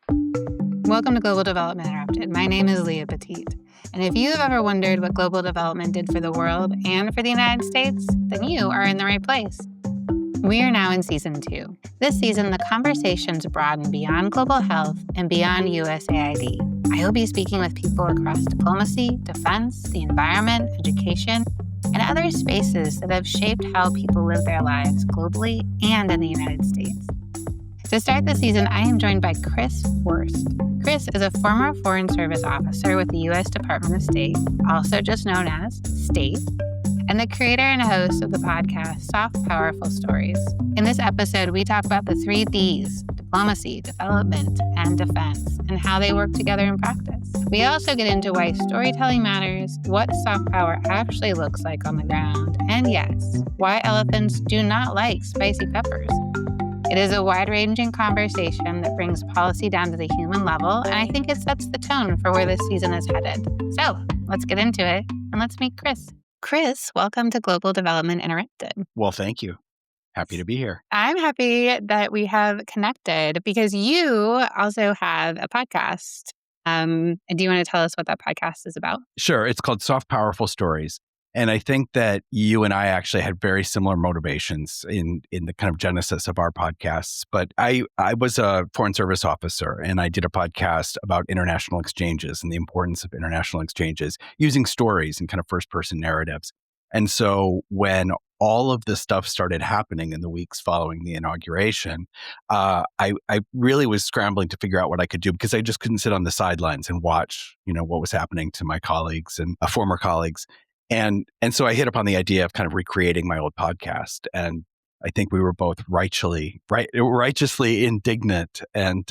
Welcome to Global Development Interrupted. My name is Leah Petit. And if you have ever wondered what global development did for the world and for the United States, then you are in the right place. We are now in season 2. This season, the conversations broaden beyond global health and beyond USAID. I will be speaking with people across diplomacy, defense, the environment, education, and other spaces that have shaped how people live their lives globally and in the United States. To start the season, I am joined by Chris Wurst. Chris is a former Foreign Service officer with the U.S. Department of State, also just known as State, and the creator and host of the podcast Soft, Powerful Stories. In this episode, we talk about the 3 Ds: diplomacy, development, and defense, and how they work together in practice. We also get into why storytelling matters, what soft power actually looks like on the ground, and yes, why elephants do not like spicy peppers. It is a wide-ranging conversation that brings policy down to the human level, and I think it sets the tone for where this season is headed. So, let's get into it, and let's meet Chris. Chris, welcome to Global Development Interrupted. Well, thank you. Happy to be here. I'm happy that we have connected because you also have a podcast. And do you want to tell us what that podcast is about? Sure. It's called Soft, Powerful Stories. And I think that you and I actually had very similar motivations in the kind of genesis of our podcasts. But I was a Foreign Service officer, and I did a podcast about international exchanges and the importance of international exchanges using stories and kind of first-person narratives. And so when all of this stuff started happening in the weeks following the inauguration, I really was scrambling to figure out what I could do because I just couldn't sit on the sidelines and watch, what was happening to my colleagues and former colleagues. And so I hit upon the idea of kind of recreating my old podcast. And I think we were both righteously indignant. And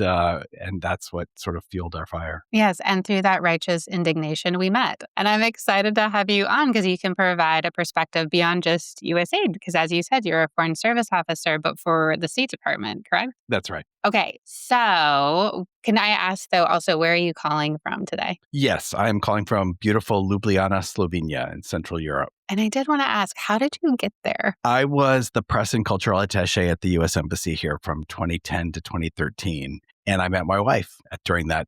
that's what sort of fueled our fire. Yes. And through that righteous indignation, we met. And I'm excited to have you on because you can provide a perspective beyond just USAID. Because as you said, you're a Foreign Service officer, but for the State Department, correct? That's right. Okay. So can I ask, though, also, where are you calling from today? Yes, I am calling from beautiful Ljubljana, Slovenia in Central Europe. And I did want to ask, how did you get there? I was the press and cultural attaché at the U.S. Embassy here from 2010 to 2013. And I met my wife during that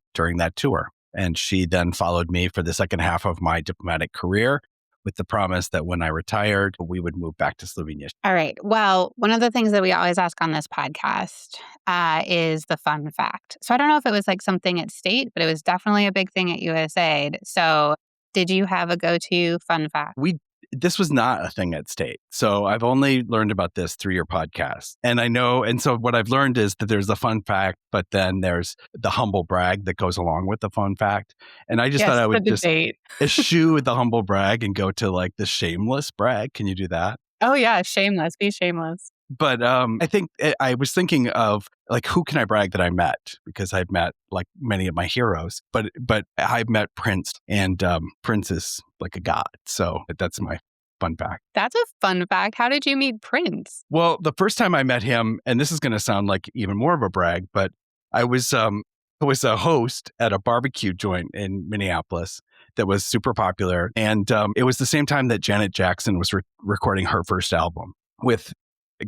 tour. And she then followed me for the second half of my diplomatic career with the promise that when I retired, we would move back to Slovenia. All right. Well, one of the things that we always ask on this podcast is the fun fact. So I don't know if it was like something at State, but it was definitely a big thing at USAID. So did you have a go-to fun fact? This was not a thing at State. So I've only learned about this through your podcast. And so what I've learned is that there's the fun fact, but then there's the humble brag that goes along with the fun fact. And I just thought I would just eschew the humble brag and go to like the shameless brag. Can you do that? Oh yeah, shameless. Be shameless. But I think I was thinking of like, who can I brag that I met? Because I've met like many of my heroes, but I've met Prince, and Prince is like a god. So that's my fun fact. That's a fun fact. How did you meet Prince? Well, the first time I met him, and this is going to sound like even more of a brag, but I was a host at a barbecue joint in Minneapolis that was super popular. And it was the same time that Janet Jackson was recording her first album with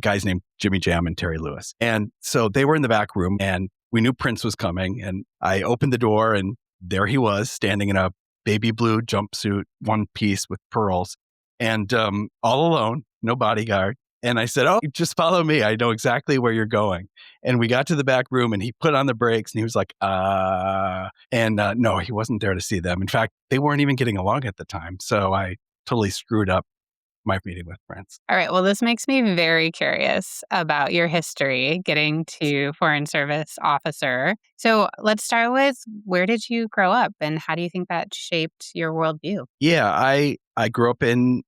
guys named Jimmy Jam and Terry Lewis. And so they were in the back room and we knew Prince was coming. And I opened the door and there he was standing in a baby blue jumpsuit, one piece with pearls, and all alone, no bodyguard. And I said, "Oh, just follow me. I know exactly where you're going." And we got to the back room and he put on the brakes and he was like, no, he wasn't there to see them. In fact, they weren't even getting along at the time. So I totally screwed up my meeting with Prince. All right. Well, this makes me very curious about your history getting to Foreign Service officer. So let's start with, where did you grow up and how do you think that shaped your worldview? Yeah, I grew up in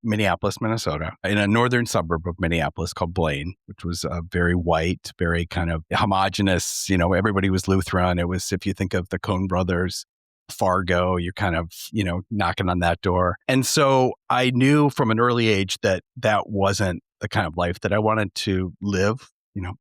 Minneapolis, Minnesota, in a northern suburb of Minneapolis called Blaine, which was very white, very kind of homogenous. Everybody was Lutheran. It was, if you think of the Coen brothers, Fargo, you're kind of, knocking on that door. And so I knew from an early age that wasn't the kind of life that I wanted to live,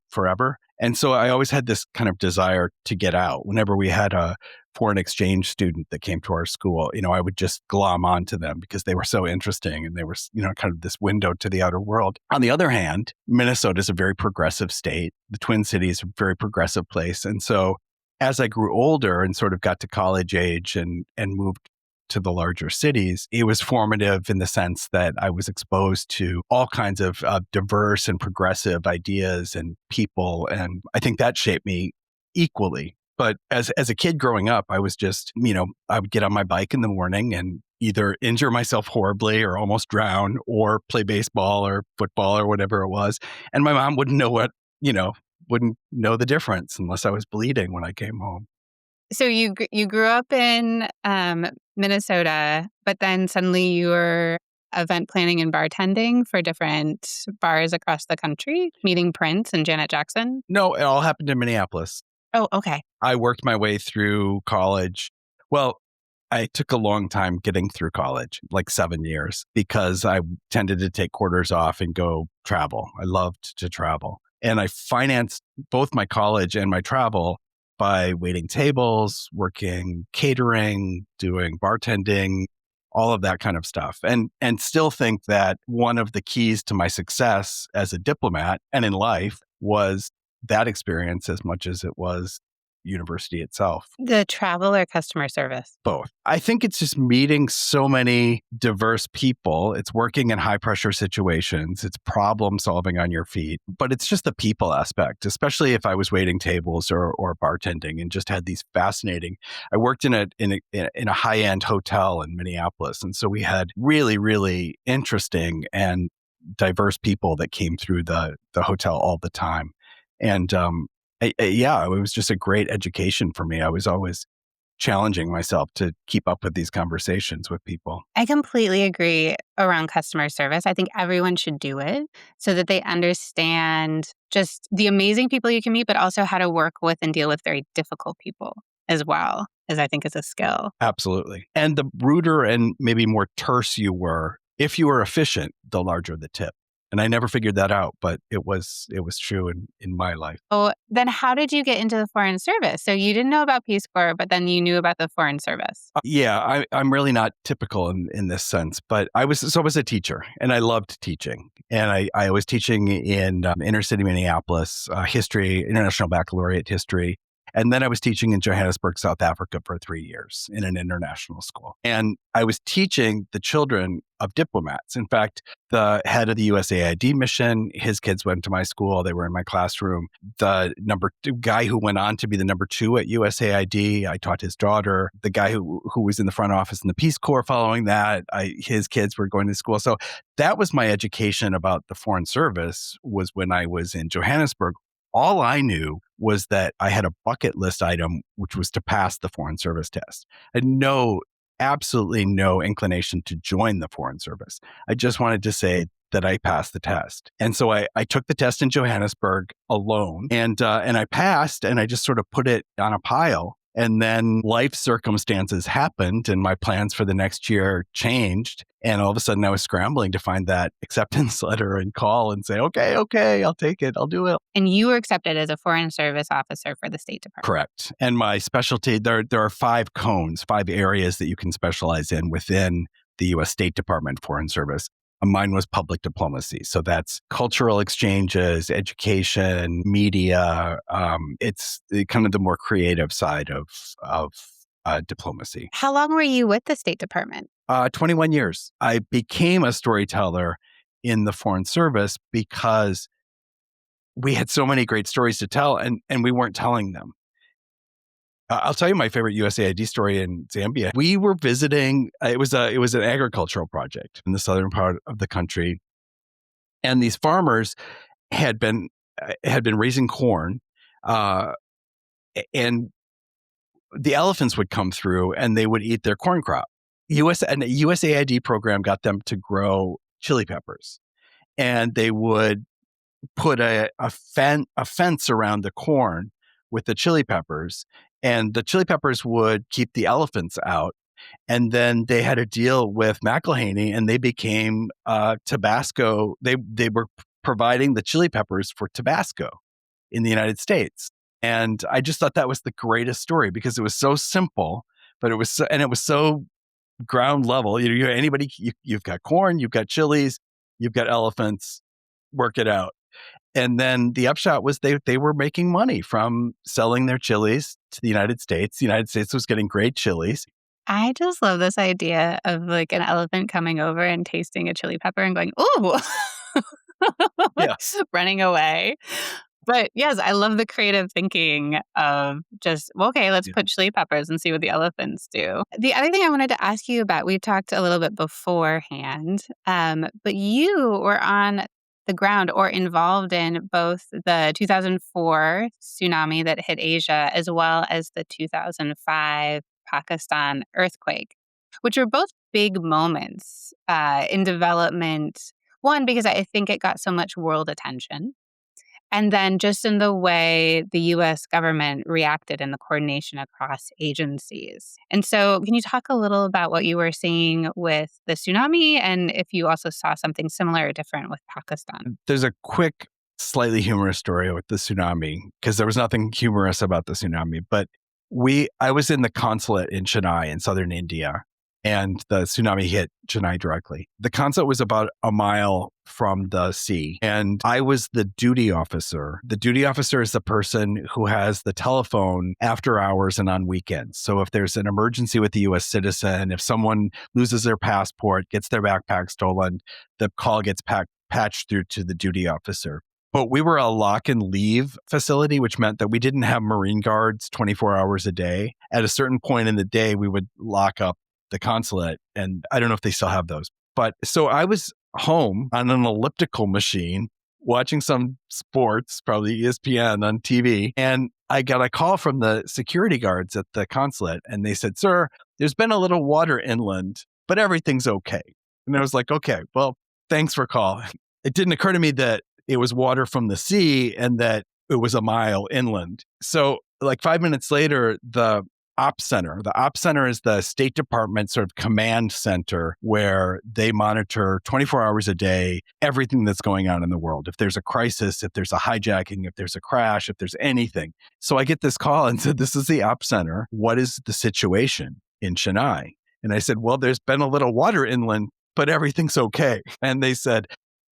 forever. And so I always had this kind of desire to get out. Whenever we had a foreign exchange student that came to our school, I would just glom onto them because they were so interesting and they were, kind of this window to the outer world. On the other hand, Minnesota is a very progressive state. The Twin Cities are a very progressive place. And so as I grew older and sort of got to college age and moved to the larger cities, it was formative in the sense that I was exposed to all kinds of diverse and progressive ideas and people. And I think that shaped me equally. But as a kid growing up, I was just, I would get on my bike in the morning and either injure myself horribly or almost drown or play baseball or football or whatever it was. And my mom wouldn't know wouldn't know the difference unless I was bleeding when I came home. So you grew up in Minnesota, but then suddenly you were event planning and bartending for different bars across the country, meeting Prince and Janet Jackson? No, it all happened in Minneapolis. Oh, okay. I worked my way through college. Well, I took a long time getting through college, like 7 years, because I tended to take quarters off and go travel. I loved to travel. And I financed both my college and my travel by waiting tables, working catering, doing bartending, all of that kind of stuff. And still think that one of the keys to my success as a diplomat and in life was that experience as much as it was university itself. The travel or customer service? Both. I think it's just meeting so many diverse people. It's working in high pressure situations. It's problem solving on your feet, but it's just the people aspect, especially if I was waiting tables or bartending and just had these fascinating. I worked in a high end hotel in Minneapolis. And so we had really, really interesting and diverse people that came through the hotel all the time. And, it was just a great education for me. I was always challenging myself to keep up with these conversations with people. I completely agree around customer service. I think everyone should do it so that they understand just the amazing people you can meet, but also how to work with and deal with very difficult people as well, as I think is a skill. Absolutely. And the ruder and maybe more terse you were, if you were efficient, the larger the tip. And I never figured that out, but it was true in my life. Oh, then how did you get into the Foreign Service? So you didn't know about Peace Corps, but then you knew about the Foreign Service. I'm really not typical in this sense, but I was a teacher and I loved teaching. And I was teaching in inner city Minneapolis, history, international baccalaureate history. And then I was teaching in Johannesburg, South Africa for 3 years in an international school. And I was teaching the children of diplomats. In fact, the head of the USAID mission, his kids went to my school. They were in my classroom. The number 2 guy who went on to be the number 2 at USAID, I taught his daughter. The guy who was in the front office in the Peace Corps following that, his kids were going to school. So that was my education about the Foreign Service, was when I was in Johannesburg. All I knew was that I had a bucket list item, which was to pass the Foreign Service test. I had absolutely no inclination to join the Foreign Service. I just wanted to say that I passed the test. And so I took the test in Johannesburg alone and I passed, and I just sort of put it on a pile. And then life circumstances happened and my plans for the next year changed. And all of a sudden I was scrambling to find that acceptance letter and call and say, okay, I'll take it. I'll do it. And you were accepted as a Foreign Service officer for the State Department. Correct. And my specialty, there are 5 cones, 5 areas that you can specialize in within the U.S. State Department Foreign Service. Mine was public diplomacy. So that's cultural exchanges, education, media. It's kind of the more creative side of diplomacy. How long were you with the State Department? 21 years. I became a storyteller in the Foreign Service because we had so many great stories to tell and we weren't telling them. I'll tell you my favorite USAID story in Zambia. We were visiting, it was an agricultural project in the southern part of the country. And these farmers had been raising corn, and the elephants would come through and they would eat their corn crop. A USAID program got them to grow chili peppers, and they would put a fence around the corn with the chili peppers, and the chili peppers would keep the elephants out. And then they had a deal with McElhaney, and they became Tabasco. They were providing the chili peppers for Tabasco in the United States. And I just thought that was the greatest story because it was so simple, but it was so ground level. You've got corn, you've got chilies, you've got elephants, work it out. And then the upshot was they were making money from selling their chilies to the United States. The United States was getting great chilies. I just love this idea of like an elephant coming over and tasting a chili pepper and going, "Ooh," Yeah. running away. But yes, I love the creative thinking of just, well, okay, let's put chili peppers and see what the elephants do. The other thing I wanted to ask you about, we talked a little bit beforehand, but you were on the ground or involved in both the 2004 tsunami that hit Asia as well as the 2005 Pakistan earthquake, which are both big moments in development. One, because I think it got so much world attention. And then just in the way the US government reacted and the coordination across agencies. And so, can you talk a little about what you were seeing with the tsunami and if you also saw something similar or different with Pakistan? There's a quick, slightly humorous story with the tsunami because there was nothing humorous about the tsunami. But I was in the consulate in Chennai in southern India, and the tsunami hit Chennai directly. The consulate was about a mile from the sea, and I was the duty officer. The duty officer is the person who has the telephone after hours and on weekends. So if there's an emergency with a U.S. citizen, if someone loses their passport, gets their backpack stolen, the call gets patched through to the duty officer. But we were a lock and leave facility, which meant that we didn't have Marine guards 24 hours a day. At a certain point in the day, we would lock up the consulate, and I don't know if they still have those. But so I was home on an elliptical machine watching some sports, probably ESPN on TV, and I got a call from the security guards at the consulate, and they said, "Sir, there's been a little water inland, but everything's okay." And I was like, "Okay, well, thanks for calling." It didn't occur to me that it was water from the sea and that it was a mile inland. So like 5 minutes later, the Ops Center is the State Department sort of command center where they monitor 24 hours a day, everything that's going on in the world. If there's a crisis, if there's a hijacking, if there's a crash, if there's anything. So I get this call and said, "This is the Ops Center. What is the situation in Chennai?" And I said, "Well, there's been a little water inland, but everything's okay." And they said,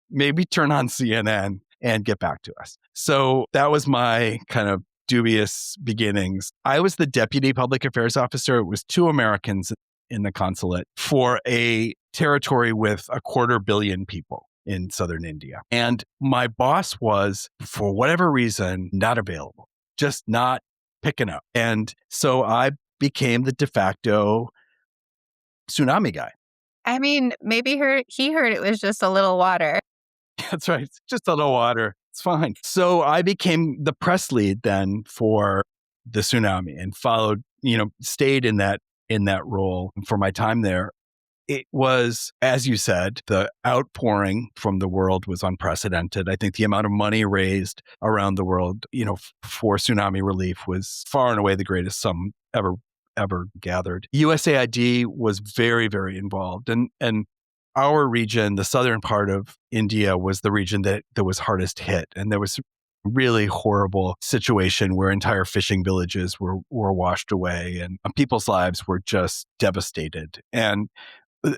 "Maybe turn on CNN and get back to us." So that was my kind of dubious beginnings. I was the deputy public affairs officer. It was 2 Americans in the consulate for a territory with 250 million people in southern India. And my boss was, for whatever reason, not available, just not picking up. And so I became the de facto tsunami guy. I mean, maybe he heard it was just a little water. That's right. It's just a little water. It's fine. So I became the press lead then for the tsunami and followed, stayed in that role for my time there. It was, as you said, the outpouring from the world was unprecedented. I think the amount of money raised around the world, for tsunami relief was far and away the greatest sum ever gathered. USAID was very, very involved. And our region, the southern part of India, was the region that was hardest hit. And there was a really horrible situation where entire fishing villages were washed away and people's lives were just devastated. And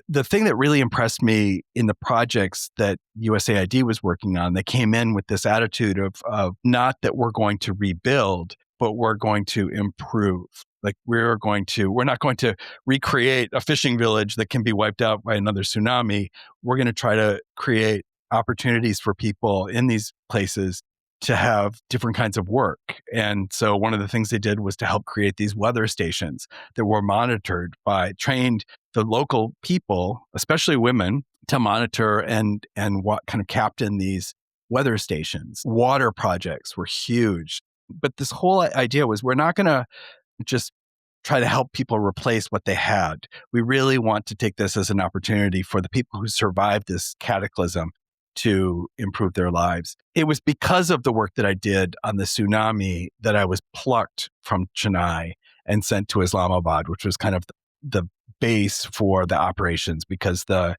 the thing that really impressed me in the projects that USAID was working on, they came in with this attitude of not that we're going to rebuild, but we're going to improve. Like we're not going to recreate a fishing village that can be wiped out by another tsunami. We're going to try to create opportunities for people in these places to have different kinds of work. And so one of the things they did was to help create these weather stations that were trained the local people, especially women, to monitor and what kind of captain these weather stations. Water projects were huge. But this whole idea was we're not going to just try to help people replace what they had. We really want to take this as an opportunity for the people who survived this cataclysm to improve their lives. It was because of the work that I did on the tsunami that I was plucked from Chennai and sent to Islamabad, which was kind of the base for the operations, because the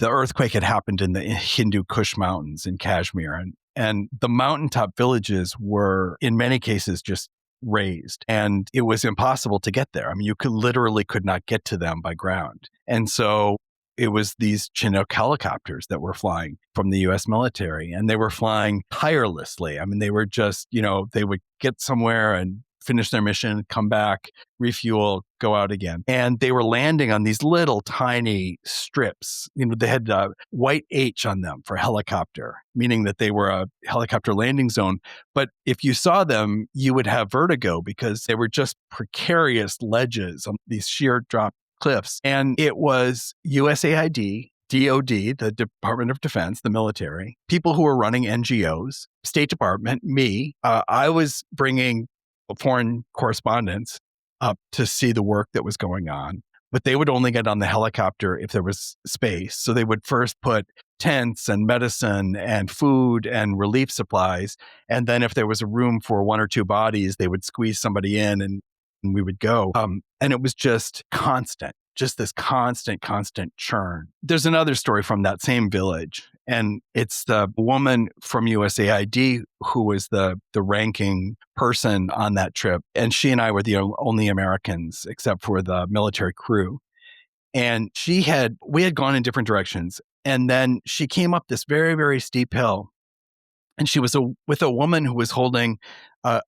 earthquake had happened in the Hindu Kush Mountains in Kashmir. And the mountaintop villages were, in many cases, just razed. And it was impossible to get there. I mean, you literally could not get to them by ground. And so it was these Chinook helicopters that were flying from the US military, and they were flying tirelessly. I mean, they were just, they would get somewhere and finish their mission, come back, refuel, go out again. And they were landing on these little tiny strips. They had white H on them for helicopter, meaning that they were a helicopter landing zone. But if you saw them, you would have vertigo because they were just precarious ledges on these sheer drop cliffs. And it was USAID, DOD, the Department of Defense, the military, people who were running NGOs, State Department, me. I was bringing foreign correspondents up to see the work that was going on, but they would only get on the helicopter if there was space. So they would first put tents and medicine and food and relief supplies. And then if there was a room for one or two bodies, they would squeeze somebody in and we would go. And it was just constant, just this constant churn. There's another story from that same village. And it's the woman from USAID who was the ranking person on that trip. And she and I were the only Americans except for the military crew. And we had gone in different directions. And then she came up this very, very steep hill. And she was with a woman who was holding a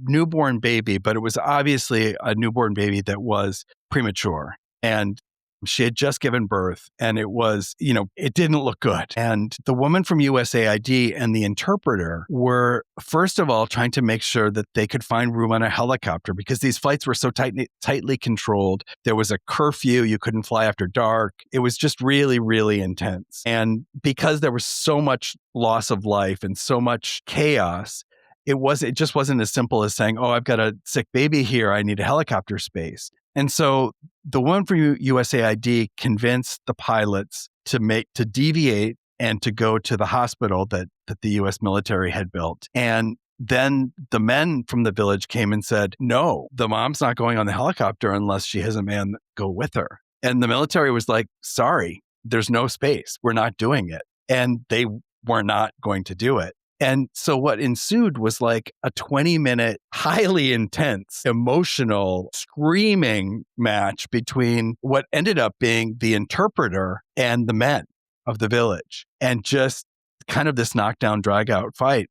newborn baby, but it was obviously a newborn baby that was premature. And she had just given birth and it was, it didn't look good. And the woman from USAID and the interpreter were, first of all, trying to make sure that they could find room on a helicopter because these flights were so tightly controlled. There was a curfew. You couldn't fly after dark. It was just really, really intense. And because there was so much loss of life and so much chaos, it just wasn't as simple as saying, oh, I've got a sick baby here. I need a helicopter space. And so the one from USAID convinced the pilots to deviate and to go to the hospital that the US military had built. And then the men from the village came and said, no, the mom's not going on the helicopter unless she has a man go with her. And the military was like, sorry, there's no space. We're not doing it. And they were not going to do it. And so what ensued was like a 20-minute, highly intense, emotional, screaming match between what ended up being the interpreter and the men of the village. And just kind of this knockdown, drag-out fight.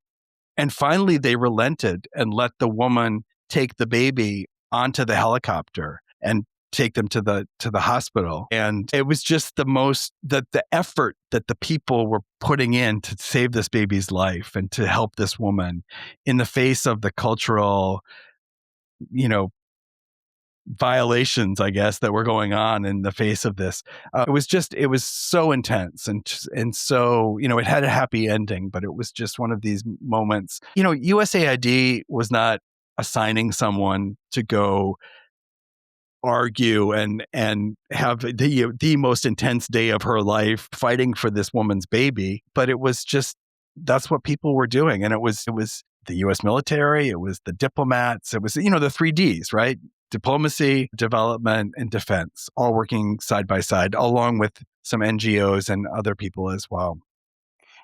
And finally, they relented and let the woman take the baby onto the helicopter and take them to the hospital. And it was just the effort that the people were putting in to save this baby's life and to help this woman in the face of the cultural, violations, I guess, that were going on in the face of this. It was so intense and so, it had a happy ending, but it was just one of these moments. USAID was not assigning someone to go argue and have the most intense day of her life fighting for this woman's baby. But it was just, that's what people were doing. And it was the US military, it was the diplomats, it was, the 3 Ds, right? Diplomacy, development, and defense, all working side by side, along with some NGOs and other people as well.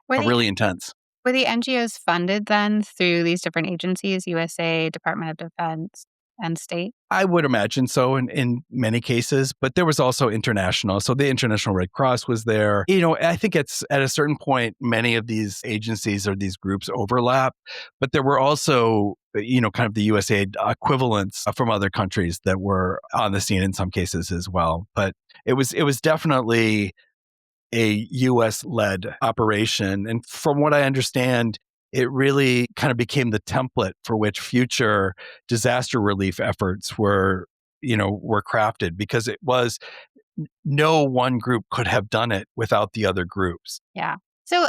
Really intense. Were the NGOs funded then through these different agencies, USA, Department of Defense, and state? I would imagine so in many cases, but there was also international. So the International Red Cross was there. I think it's at a certain point, many of these agencies or these groups overlap, but there were also, kind of the USAID equivalents from other countries that were on the scene in some cases as well. But it was definitely a US-led operation. And from what I understand, it really kind of became the template for which future disaster relief efforts were crafted, because it was no one group could have done it without the other groups. Yeah. So,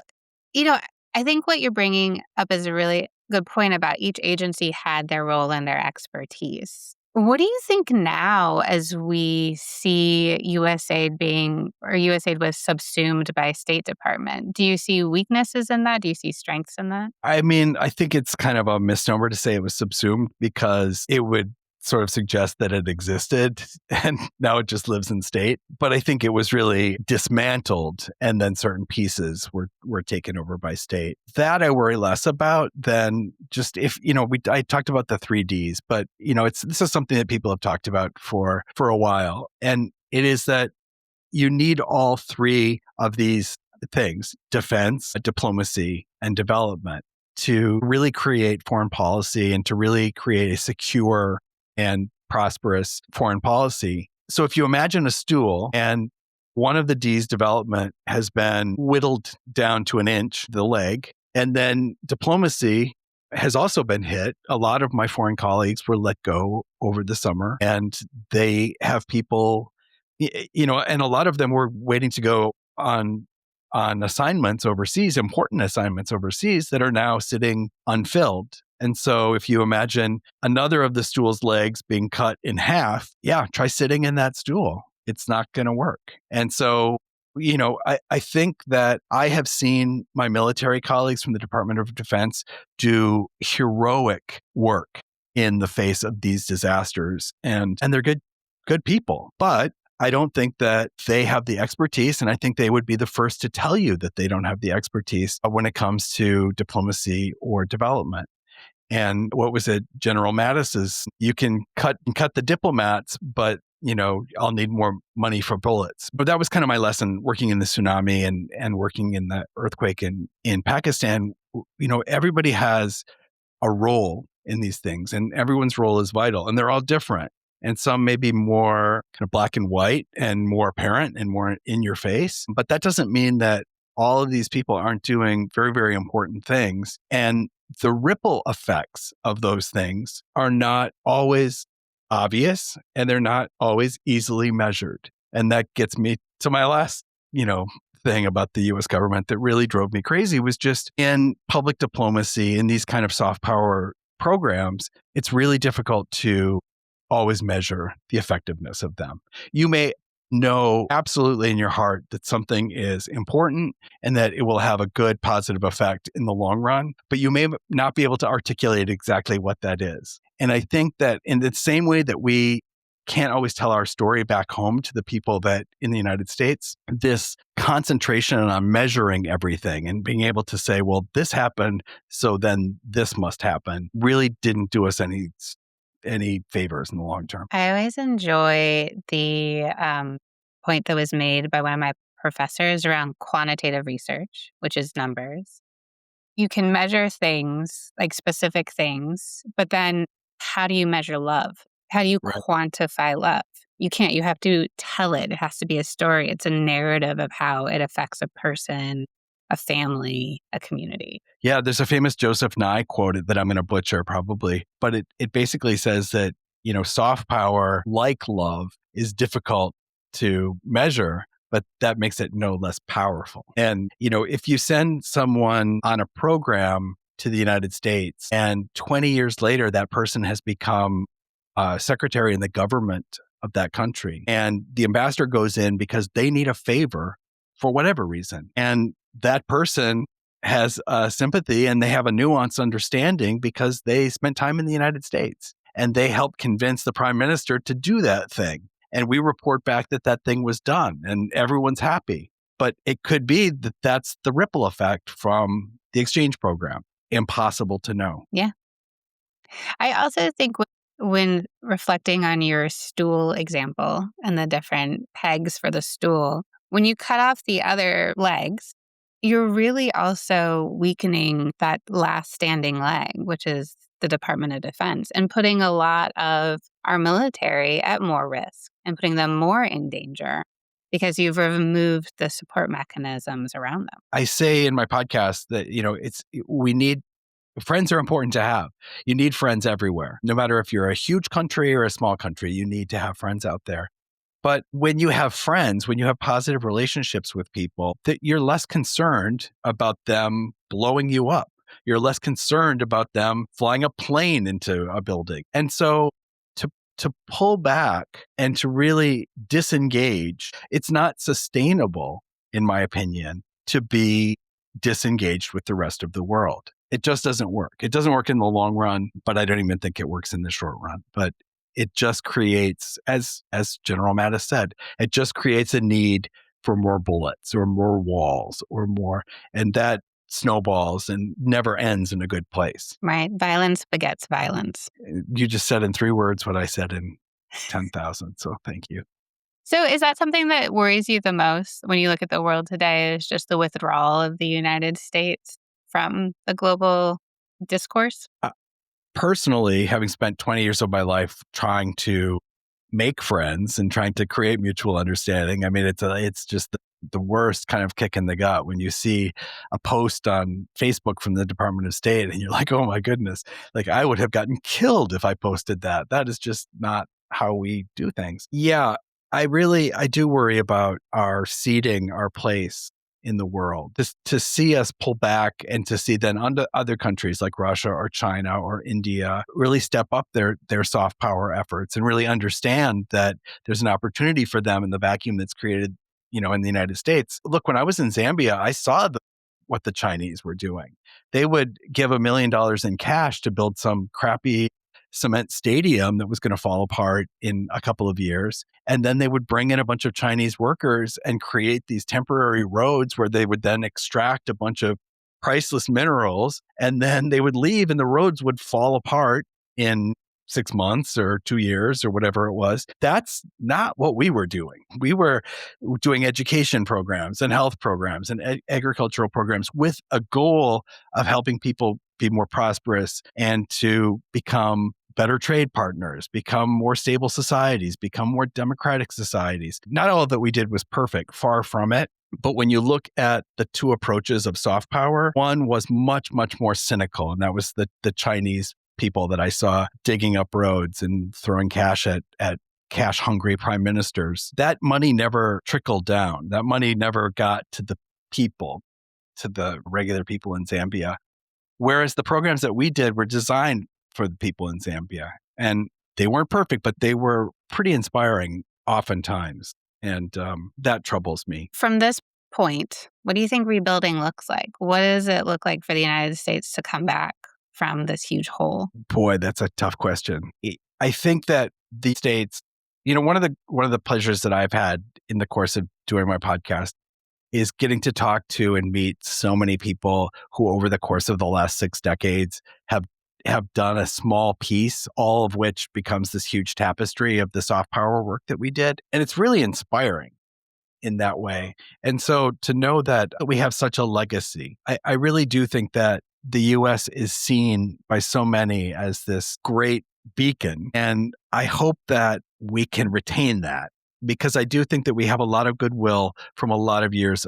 I think what you're bringing up is a really good point about each agency had their role and their expertise. What do you think now as we see USAID was subsumed by State Department? Do you see weaknesses in that? Do you see strengths in that? I mean, I think it's kind of a misnomer to say it was subsumed, because it would sort of suggest that it existed and now it just lives in state. But I think it was really dismantled and then certain pieces were taken over by state. That I worry less about than just if, I talked about the 3 Ds, but this is something that people have talked about for a while. And it is that you need all three of these things, defense, diplomacy, and development, to really create foreign policy and to really create a secure and prosperous foreign policy. So if you imagine a stool and one of the D's, development, has been whittled down to an inch, the leg, and then diplomacy has also been hit. A lot of my foreign colleagues were let go over the summer, and they have people, and a lot of them were waiting to go on assignments overseas, important assignments overseas, that are now sitting unfilled. And so if you imagine another of the stool's legs being cut in half, try sitting in that stool. It's not going to work. And so, I think that I have seen my military colleagues from the Department of Defense do heroic work in the face of these disasters. And they're good people. But I don't think that they have the expertise, and I think they would be the first to tell you that they don't have the expertise when it comes to diplomacy or development. And what was it, General Mattis's, you can cut the diplomats, but I'll need more money for bullets. But that was kind of my lesson working in the tsunami and working in the earthquake in Pakistan. Everybody has a role in these things, and everyone's role is vital, and they're all different. And some may be more kind of black and white and more apparent and more in your face. But that doesn't mean that all of these people aren't doing very, very important things. And the ripple effects of those things are not always obvious, and they're not always easily measured. And that gets me to my last, thing about the US government that really drove me crazy, was just in public diplomacy, in these kind of soft power programs, it's really difficult to always measure the effectiveness of them. You may know absolutely in your heart that something is important and that it will have a good positive effect in the long run, but you may not be able to articulate exactly what that is. And I think that in the same way that we can't always tell our story back home to the people that in the United States, this concentration on measuring everything and being able to say, well, this happened, so then this must happen, really didn't do us any favors in the long term. I always enjoy the point that was made by one of my professors around quantitative research, which is numbers. You can measure things, like specific things, but then how do you measure love? How do you quantify love? You can't. You have to tell it. It has to be a story. It's a narrative of how it affects a person, a family, a community. Yeah, there's a famous Joseph Nye quote that I'm going to butcher probably, but it basically says that, soft power, like love, is difficult to measure, but that makes it no less powerful. And, if you send someone on a program to the United States and 20 years later, that person has become secretary in the government of that country, and the ambassador goes in because they need a favor for whatever reason, and that person has sympathy and they have a nuanced understanding because they spent time in the United States and they helped convince the prime minister to do that thing. And we report back that that thing was done and everyone's happy. But it could be that that's the ripple effect from the exchange program. Impossible to know. Yeah. I also think when reflecting on your stool example and the different pegs for the stool, when you cut off the other legs, you're really also weakening that last standing leg, which is the Department of Defense, and putting a lot of our military at more risk and putting them more in danger because you've removed the support mechanisms around them. I say in my podcast that, we need friends are important to have. You need friends everywhere. No matter if you're a huge country or a small country, you need to have friends out there. But when you have friends, when you have positive relationships with people, that you're less concerned about them blowing you up. You're less concerned about them flying a plane into a building. And so to pull back and to really disengage, it's not sustainable, in my opinion, to be disengaged with the rest of the world. It just doesn't work. It doesn't work in the long run, but I don't even think it works in the short run. But it just creates, as General Mattis said, it just creates a need for more bullets or more walls or more, and that snowballs and never ends in a good place. Right. Violence begets violence. You just said in 3 words what I said in 10,000. So thank you. So is that something that worries you the most when you look at the world today, is just the withdrawal of the United States from the global discourse? Personally, having spent 20 years of my life trying to make friends and trying to create mutual understanding, I mean, it's just the worst kind of kick in the gut when you see a post on Facebook from the Department of State and you're like, oh my goodness, like I would have gotten killed if I posted that. That is just not how we do things. Yeah, I do worry about our seating our place in the world. This to see us pull back and to see then other countries like Russia or China or India really step up their soft power efforts and really understand that there's an opportunity for them in the vacuum that's created, in the United States. Look, when I was in Zambia, I saw what the Chinese were doing. They would give $1 million in cash to build some crappy cement stadium that was going to fall apart in a couple of years. And then they would bring in a bunch of Chinese workers and create these temporary roads where they would then extract a bunch of priceless minerals. And then they would leave and the roads would fall apart in 6 months or 2 years or whatever it was. That's not what we were doing. We were doing education programs and health programs and agricultural programs with a goal of helping people be more prosperous and to become better trade partners, become more stable societies, become more democratic societies. Not all that we did was perfect, far from it. But when you look at the two approaches of soft power, one was much, much more cynical. And that was the Chinese people that I saw digging up roads and throwing cash at cash hungry prime ministers. That money never trickled down. That money never got to the people, to the regular people in Zambia. Whereas the programs that we did were designed for the people in Zambia. And they weren't perfect, but they were pretty inspiring oftentimes. And that troubles me. From this point, what do you think rebuilding looks like? What does it look like for the United States to come back from this huge hole? Boy, that's a tough question. I think that the states, one of the pleasures that I've had in the course of doing my podcast is getting to talk to and meet so many people who over the course of the last 6 decades have done a small piece, all of which becomes this huge tapestry of the soft power work that we did. And it's really inspiring in that way. And so to know that we have such a legacy, I really do think that the US is seen by so many as this great beacon. And I hope that we can retain that, because I do think that we have a lot of goodwill from a lot of years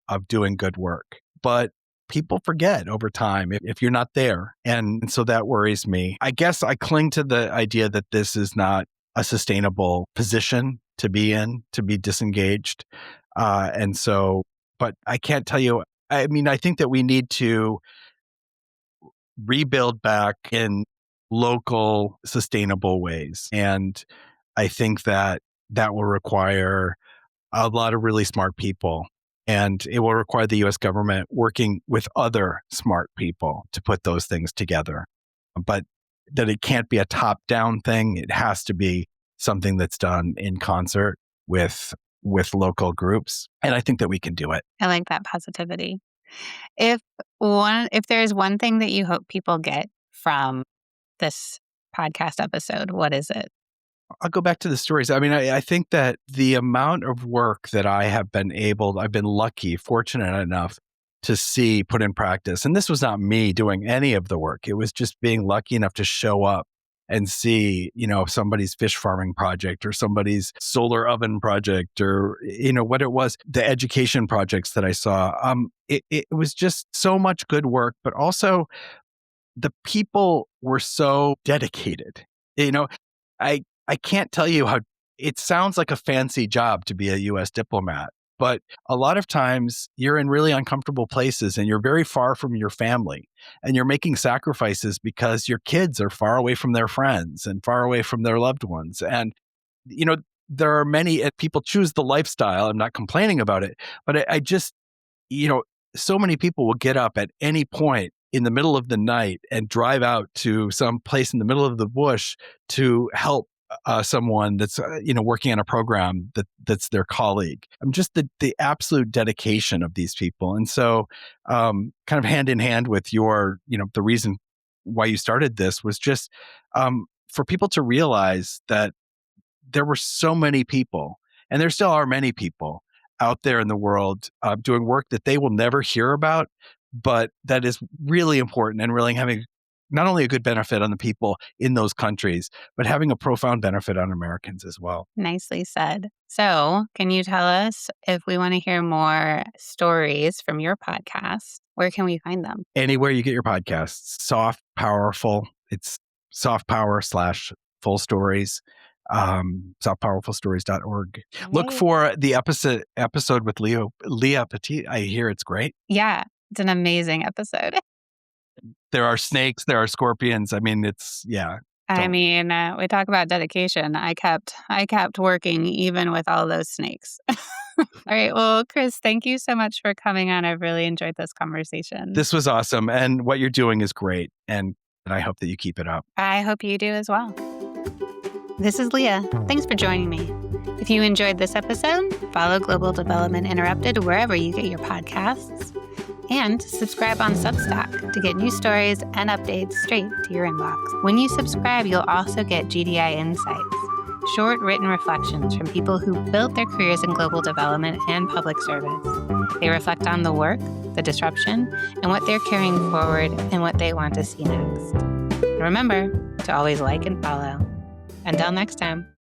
of doing good work. But people forget over time if you're not there. And so that worries me. I guess I cling to the idea that this is not a sustainable position to be in, to be disengaged. But I can't tell you, I mean, I think that we need to rebuild back in local, sustainable ways. And I think that will require a lot of really smart people. And it will require the US government working with other smart people to put those things together. But that it can't be a top-down thing. It has to be something that's done in concert with local groups. And I think that we can do it. I like that positivity. If there's one thing that you hope people get from this podcast episode, what is it? I'll go back to the stories. I mean, I think that the amount of work that I've been lucky, fortunate enough to see put in practice. And this was not me doing any of the work. It was just being lucky enough to show up and see, somebody's fish farming project or somebody's solar oven project or, what it was, the education projects that I saw. It was just so much good work, but also the people were so dedicated. I can't tell you how it sounds like a fancy job to be a US diplomat, but a lot of times you're in really uncomfortable places and you're very far from your family and you're making sacrifices because your kids are far away from their friends and far away from their loved ones. And, there are many people choose the lifestyle. I'm not complaining about it, but I just, so many people will get up at any point in the middle of the night and drive out to some place in the middle of the bush to help someone that's working on a program that's their colleague. Just the absolute dedication of these people. And so kind of hand in hand with your, the reason why you started this was just for people to realize that there were so many people And there still are many people out there in the world doing work that they will never hear about, but that is really important and really having not only a good benefit on the people in those countries, but having a profound benefit on Americans as well. Nicely said. So, can you tell us if we want to hear more stories from your podcast, where can we find them? Anywhere you get your podcasts, Soft, Powerful. It's soft power / full stories, softpowerfulstories.org. Look for the episode with Leah Petit. I hear it's great. Yeah, it's an amazing episode. There are snakes, there are scorpions. I mean, we talk about dedication. I kept working even with all those snakes. All right. Well, Chris, thank you so much for coming on. I've really enjoyed this conversation. This was awesome. And what you're doing is great. And I hope that you keep it up. I hope you do as well. This is Leah. Thanks for joining me. If you enjoyed this episode, follow Global Development Interrupted wherever you get your podcasts. And subscribe on Substack to get new stories and updates straight to your inbox. When you subscribe, you'll also get GDI Insights, short written reflections from people who built their careers in global development and public service. They reflect on the work, the disruption, and what they're carrying forward and what they want to see next. And remember to always like and follow. Until next time.